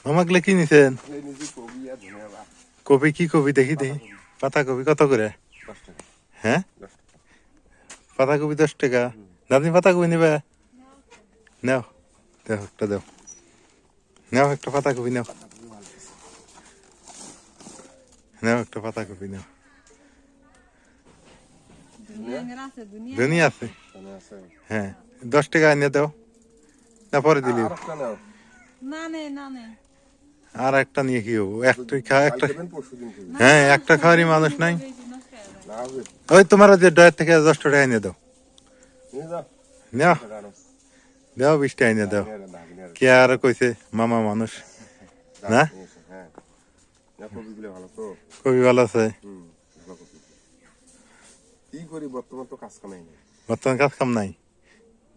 মামাগুলো কি নিছেন? কপি কি কপি দেখি দেখি। পাতা কপি কত করে? হ্যাঁ, পাতা কপি 10 টাকা। দাদি পাতা কপি নিবে? নাও, দাও একটা দাও। নাও একটা পাতা কপি নাও। নাও একটা পাতা কপি নাও। দুনিয়া আছে? হ্যাঁ, 10 টাকা এনে দাও। না পরে দিলি। আর একটা নিয়ে কি হবো? একটা হ্যাঁ, একটা খাওয়ারই মানুষ নাই। ওই তোমার যে ডয়ের থেকে 10 টাকা এনে দাও। নাও, দাও 20 টাকা এনে দাও। কে আর কইছে মামা মানুষ না? কবি ভালো আছে? কি করি বর্তমান তো কাজ কামাই নেই, বর্তমান কাজ কাম নাই,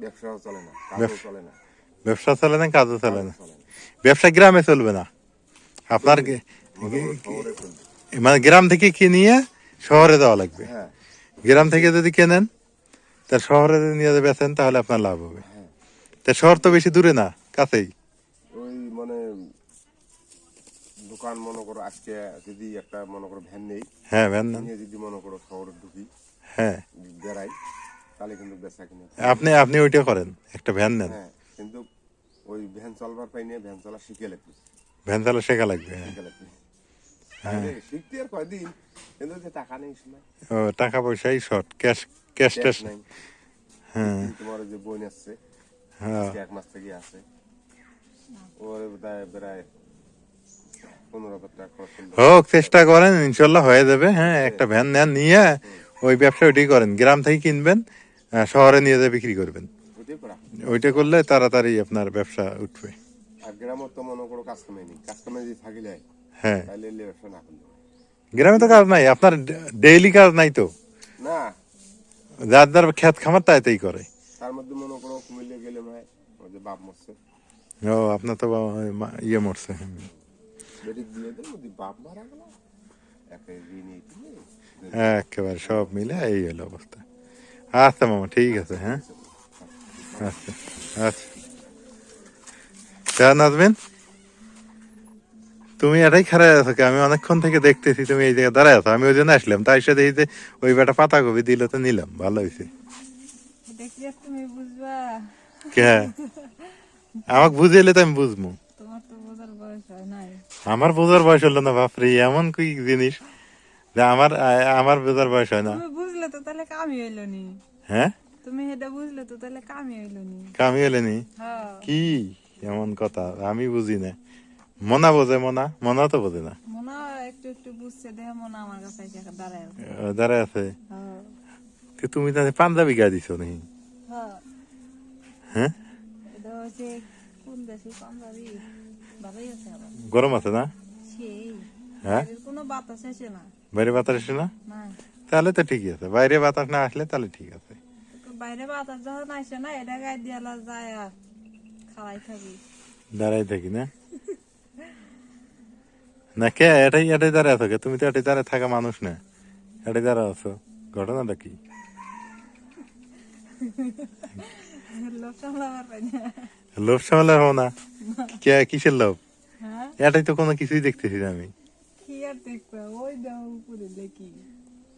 ব্যবসাও চলে না, কাজও চলে না। ব্যবসা চলে না, কাজও চলে না। ব্যবসা গ্রামে চলবে না আপনার, মানে গ্রাম থেকে কিনিয়ে শহরে দেওয়া লাগবে। গ্রাম থেকে যদি কেনেন তা শহরে নিয়ে বেচেন তাহলে আপনার লাভ হবে। তা শহর তো বেশি দূরে না, কাছেই। ওই মানে দোকান মনে করো আজকে যদি একটা মনে করো ভ্যান নেই, হ্যাঁ ভ্যান নিয়ে যদি মনে করো শহরে ঢুকি, হ্যাঁ বেড়াই, তাহলে কিন্তু বেচা কিনে আপনি ওইটা করেন, একটা ভ্যান নেন। হ্যাঁ, কিন্তু ওই ভ্যান চলবার পাই নিয়ে ভ্যান চলা শিখে লাগবে, ভ্যান চালা শেখা লাগবে। শিখে লাগবে। তাহলে শিখতে আর কয়দিন, কিন্তু যে টাকা নেই সময়। ও টাকা পয়সাই শর্ট, ক্যাশ ক্যাশ ট্যাশ নাই। হ্যাঁ তোমার যে বোন আসছে, হ্যাঁ 1 মাস থেকে আছে, ওর প্রায় 15,000 টাকা খরচ করলো। হোক, চেষ্টা করেন, ইনশাল্লাহ হয়ে যাবে। হ্যাঁ, একটা ভ্যান নেন, নিয়ে ওই ব্যবসা ওইটাই করেন। গ্রাম থেকে কিনবেন, শহরে নিয়ে যেয়ে বিক্রি করবেন। ওইটা করলে তাড়াতাড়ি আপনার ব্যবসা উঠবে। আর গ্রামে তো মনে করো কাজ কামাই নেই, কাজ কামাই যদি থাকিলে হ্যাঁ, তাহলে ব্যবসা না করলে গ্রামে তো কাজ নাই, আপনার ডেইলি কাজ নাই তো। না। যার যার ক্ষেত খামার তাইতেই করে। তার মধ্যে মনে করো কুমিল্লে গেলে ভাই ওই যে বাপ মরছে, ও আপনার তো ইয়ে মরছে। বেটিক দিয়ে দেয়, যদি বাপ মারা গেল একটা ঋণ একেবারে সব মিলে এই হলো অবস্থা। আচ্ছা মামা, ঠিক আছে। হ্যাঁ, আচ্ছা আচ্ছা। নাজবেন, তুমি এটাই খারাপ আছো, আমি অনেকক্ষণ থেকে দেখতেছি তুমি এই জায়গায় দাঁড়ায় আছো। আমি ওই জন্য আসলাম, তাই সাথে দেখি যে ওই বেটা পাতাকপি দিল, তো নিলাম, ভালো হয়েছে। আমাকে বুঝাইলে তো আমি বুঝবো। আমার বোঝার বয়স হলো না বাপরে, এমন কি জিনিস যে আমার বোঝার বয়স হয় না। বুঝলে তো তাহলে কামই হইলো নি। হ্যাঁ, তুমি এটা বুঝলে তো তাহলে কামই হইলো নি। কামি হলে নি কি এমন কথা, আমি বুঝি না। মনা বোঝে, মনা তো বোঝে না। মনা একটু একটু বুঝছে, দেখে মনা আমার কাছে দাঁড়ায় আছে। দাঁড়ায় আছে। তুমি তাহলে পাঞ্জাবি গায়ে দিছো নাকি? হ্যাঁ, এটা হচ্ছে কোন দেশে পাঞ্জাবি, ভালোই আছে আবার। গরম আছে না? হ্যাঁ, কোনো বাতাস আসে না। বাইরে বাতাস আসে না? তাহলে তো ঠিকই আছে। বাইরে বাতাস না আসলে তাহলে ঠিক আছে। বাইরে বাতাস যখন আসে না, এটা গায়ে দিয়ে যায় আর খাওয়াই থাকি, দাঁড়াই থাকি না। না কে এটাই দাঁড়ায় আছো কে? তুমি তো এটাই দাঁড়ায় থাকা মানুষ না, এটাই দাঁড়ায় আছো, ঘটনাটা কি? লোভ সামলার হো না, কে কিসের লোভ? এটাই তো কোনো কিছুই দেখতেছি না আমি।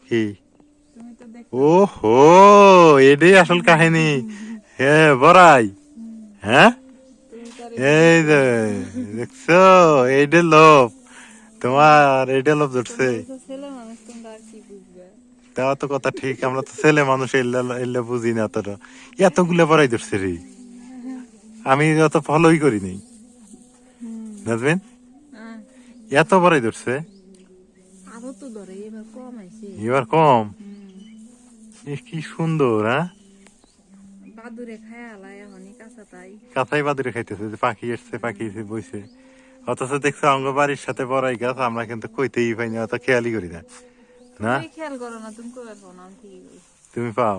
কি? ও হো, এটাই আসল কাহিনী। হ্যাঁ বড়াই, হ্যাঁ এই যে দেখছো, এইটা লোভ তোমার, এইটা লোভ ধরছে। তাও তো কথা ঠিক, আমরা তো ছেলে মানুষ, এলে বুঝি না তোরা। এতগুলো পড়াই ধরছে রে, আমি অত ফলোই করি নাই। বুঝবেন, এত পড়াই ধরছে, এবার কম। কি সুন্দর, হ্যাঁ কাঁথাই বাদুরে খাইতেছে, যে পাখি এসছে, পাখি এসে বইছে। অথচ দেখছো অঙ্গ বাড়ির সাথে বড়াই গাছ, আমরা কিন্তু কইতেই পাই না, অত খেয়ালই করি না। না খেয়াল করো না, তুমি পাও,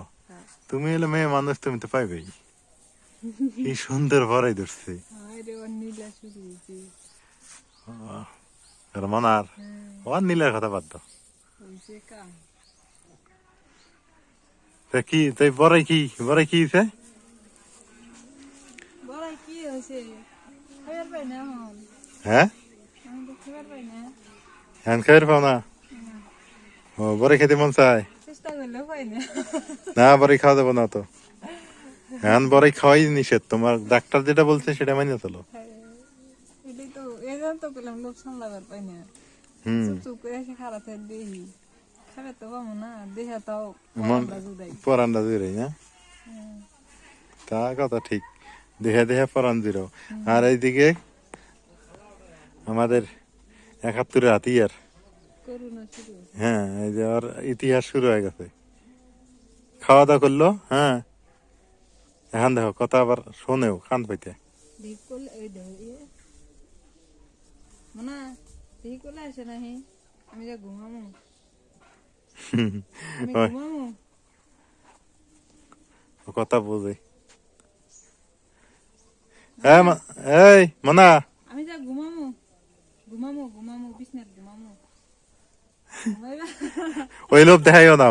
তুমি হলে মেয়ে মানুষ, তুমি তো পাইবেই। কি সুন্দর ভরাই ধরছে মনার। ওর নীলের কথা বাদ দাও। কি তাই বড়াই কি হয়েছে? হ্যাঁ আমি তো খাবার পাই না, হ্যান খাবার পাও না? ও বড়ি খেতে মন চায়? চেষ্টা করলেও পাই না। না বড়ি খাওয়া যাবো না তো, হ্যান বড়ি খাওয়াই নিষেধ, তোমার ডাক্তার যেটা বলছে সেটা মানিয়ে চলো। এটাই তো, এই জন্য তো পেলাম লোক সামলাবার পাই না। হুম চুপ চুপ করে এসে খারাপ দেখি, খাবে তো পাবো না, দেখে তাও মন আমরা জুদাই। পরান্ডা জুড়ে না, তা কথা ঠিক, দেহে দেহে পরান জিরো। আর এইদিকে আমাদের 71 হাতিয়ার, করোনা শুরু হয়েছে। হ্যাঁ এই যে ওর ইতিহাস শুরু হয়ে গেছে। খাওয়া দাওয়া করলো, হ্যাঁ এখন দেখো কথা আবার শোনেও কান পাইতে। ঠিক করলে ওই দেখো মনা, ঠিক করলে আসে নাহি, আমি যা ঘুমামো, আমি ওই, ঘুমামো। ও কথা বোঝে। হ্যাঁ এই মনা, আমি যা ঘুমামো, ঘুমামো ঘুমামো, বিছনাত ঘুমামো। ঘুমাইবা? ওই লোভ দেখাইও না,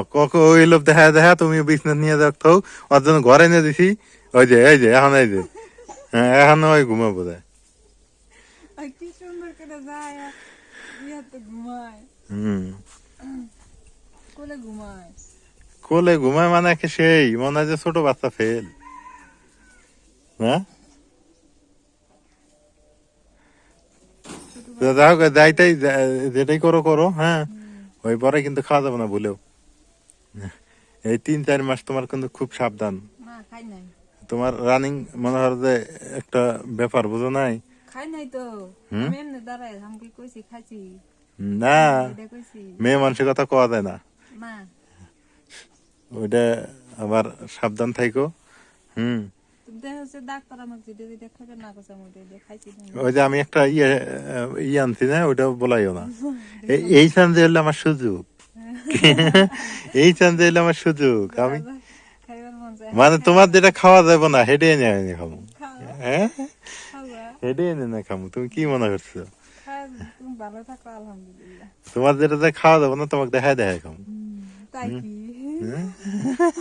ওই লোভ দেখা দেখা তুমি বিছনা নিয়ে যাচ্ছ, ওর জন্য ঘরে নিয়ে দিছি। ওই যে এই যে এখন এই যে, হ্যাঁ এখন ওই ঘুমাবো যায়। আর কি সুন্দর করে যায়, বিয়াতে ঘুমায়, হম কোলে ঘুমায়। কোলে ঘুমায় মানে কি সেই মনে হয় যে ছোট বাচ্চা ফেল, হ্যাঁ তো যাও যাইতেই যেটাই করো করো, হ্যাঁ ওই পরে কিন্তু খাওয়া যাবে না ভুলেও। এই 3-4 মাস তোমার কিন্তু খুব সাবধান। না খাই নাই, তোমার রানিং মনে হয় যে একটা ব্যাপার বুঝো নাই। খাই নাই তো, হুম? আমি এমনি দাঁড়াই আমি কি কইছি খাইছি, না এটা কইছি মেয়ে মানুষের কথা কোয়া যায় না, না। ওইটা আবার সাবধান থাইকো। হুম তুমি দেখা হচ্ছে ডাক্তার আমাকে যেটা যেটা খাবে না করছে, আমি ওইটা খাইছি না। ওই যে আমি একটা ইয়ে আনছি না, ওইটা বলাইও না। এই চান্সে হলো আমার সুযোগ, এই চান্সে হলো আমার সুযোগ। আমি খাইবার মন চায়, মানে তোমার যেটা খাওয়া যাবে না হেঁটে এনে আমি খাবো, খাও হ্যাঁ খাওয়া, হেঁটে এনে না খাবো। তুমি কি মনে করছো? খাও, তুমি ভালো থাকো আলহামদুলিল্লাহ। তোমার যেটা যে খাওয়া যাবে না তোমাকে দেখায় দেখায় খাবো। তাই কি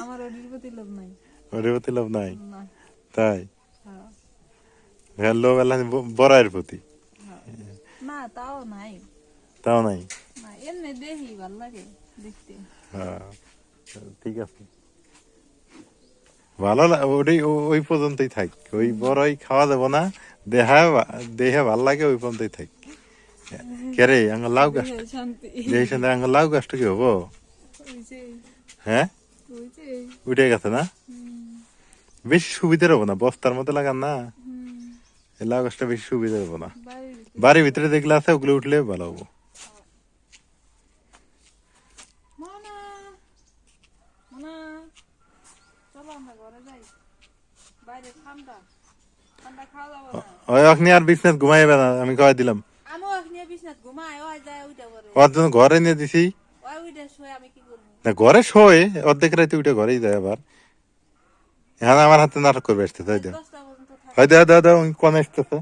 আমার ওটির প্রতি লোভ নাই, ওর প্রতি লোভ নাই, না। তাই হ্যাঁ, লোভ এলাম বড়াইয়ের প্রতি, হ্যাঁ। না তাও নাই, তাও নাই। না এমনি দেখি ভাল লাগে দেখতে। হ্যাঁ ঠিক আছে, ভালো ওটাই ওই পর্যন্তই থাক, ওই বড়ই খাওয়া যাবো না, দেহা দেহে ভাল লাগে ওই পর্যন্তই থাক। কেরে আঙ্গ লাউ গাছ, দেহে শান্তি দেহের সঙ্গে আঙ্গ লাউ গাছটা কি হবো? হইছে, হ্যাঁ হইছে। উঠে গেছে না, বেশি সুবিধা হবো না, বস্তার মধ্যে লাগান না, এই লাউ গাছটা বেশি সুবিধা হবো না। বাড়ির ভিতরে যেগুলো আছে ওগুলো উঠলে ভালো হবো। মনা, মনা, চলো আমরা ঘরে যাই, বাইরে ঠান্ডা, ঠান্ডা খাওয়া যাবে না। ওই অখনি আর বিছনাথ ঘুমাইবে না, আমি কয়ে দিলাম। আমি ওখানে বিছনাত ঘুমাই, ওই যায় ওইটা করে, ওর জন্য ঘরে নিয়ে দিছি ওই ওইটা শুয়ে আমি কি করবো? না, ঘরে শোয় অর্ধেক রাতে উঠে ঘরেই যায় আবার। এখন আমার হাতে নাটক করবে আসতে, তাই দাও 10টা পর্যন্ত থাকে, হয় দাও দাও দাও কোন আসতেছে,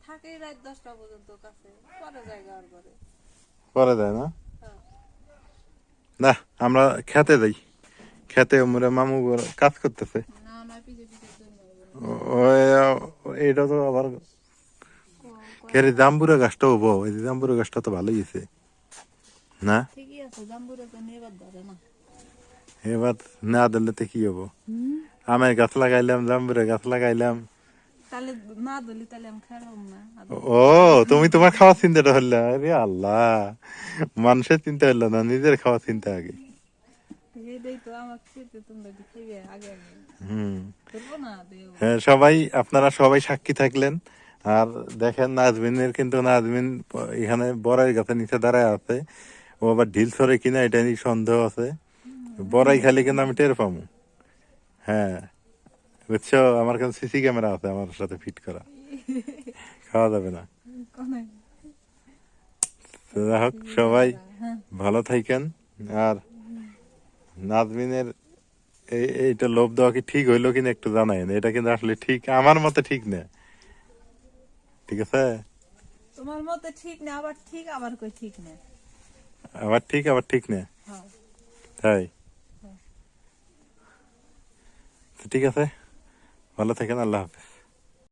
থাকে রাত 10টা পর্যন্ত কাছে, পরে জায়গা আর করে। পরে দেয় না। হ্যাঁ। না আমরা খেতে যাই, খেতে মোরা মামু কাজ করতেছে। না না পিছে পিছে এইটা তো আবার কেরে জাম্বুরা গাছটা হবো, এই যে জাম্বুরা গাছটা তো ভালোই আছে না, ঠিকই আছে, জাম্বুরে তো নেবার ধরে না। এবার না দিলে তো কি হবো, আমের গাছ লাগাইলাম, জাম্বুরা গাছ লাগাইলাম। তাহলে না ধরলি তাহলে আমি খেলাম না। ও তুমি তোমার খাওয়ার চিন্তাটা হইলা, আরে আল্লাহ, মানুষের চিন্তা হইলো না, নিজের খাওয়ার চিন্তা আগে। এটাই তো আমার খেতে, তোমরা খাইবে আগে আগে, হম ধরবো না দেও। হ্যাঁ সবাই আপনারা সবাই সাক্ষী থাকলেন। আর দেখেন নাজমিনের কিন্তু নাজমিন এখানে বড়াই গাছে নিচে দাঁড়ায় আছে, ও আবার ঢিল ছড়ে কিনা এটা নিয়ে সন্দেহ আছে। বড়াই খালি কিন্তু আমি টের পাবো, হ্যাঁ বুঝছো, আমার কাছে সিসি ক্যামেরা আছে আমার সাথে ফিট করা, খাওয়া যাবে না। কোনে? তো যাই হোক সবাই ভালো থাকেন। আর নাজমিনের এইটা লোভ দেওয়া কি ঠিক হইলো কিনা একটু জানাইন, এটা কিন্তু আসলে ঠিক আমার মতে ঠিক না, ঠিক আছে? তোমার মতে ঠিক না, আবার ঠিক আবার কই ঠিক না। আবার ঠিক আবার ঠিক না, হ্যাঁ। তাই তো ঠিক আছে, ভালো থাকেন, আল্লাহ হাফেজ।